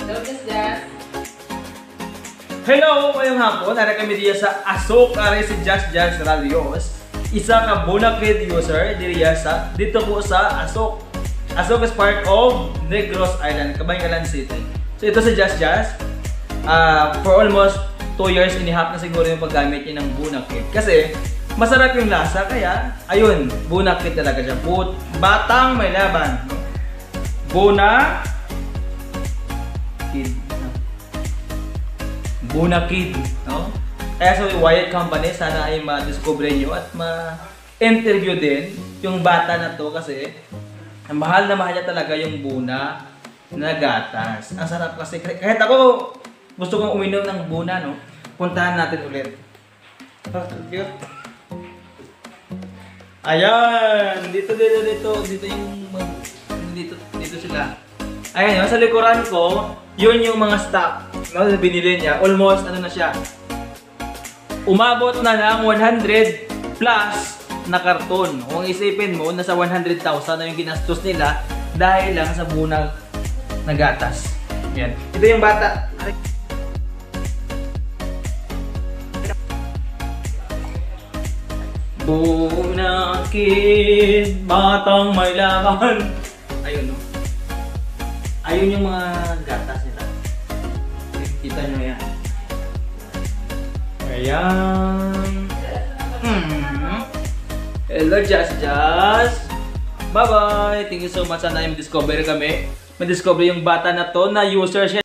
Hello, Jazz. Hello! Ngayong hapon, nara kami diya sa Asok, ari si Jazz Radios. Isa ka Bonakid user dito po sa Asok. Asok is part of Negros Island, Cabangalan City. So ito si Jazz. For almost 2 years and a half na siguro yung paggamit niya ng Bonakid. Kasi masarap yung lasa, kaya ayun, Bonakid talaga siya. Batang may laban. Bonakid, no? Kaya sa Wyatt Company, sana ay ma-discover nyo at ma-interview din yung bata na to kasi mahal na mahal niya talaga yung Buna na gatas. Ang sarap kasi, kahit ako gusto kong uminom ng Buna, no? Puntahan natin ulit. Ayan! Dito sila. Ayan yun, sa likuran ko, yun yung mga stock na binili niya. Almost, ano na siya, umabot na ng 100 plus na karton. Kung isipin mo, nasa 100,000 na yung ginastos nila dahil lang sa Buna na gatas. Yan. Ito yung bata. Bonakid, batang may laman. Ayun, no? Ayun yung mga gatas nila. Kita nyo yan. Ayan. Hello, Jazz. Bye-bye. Thank you so much. Sana may discover kami. May discover yung bata na to na user siya.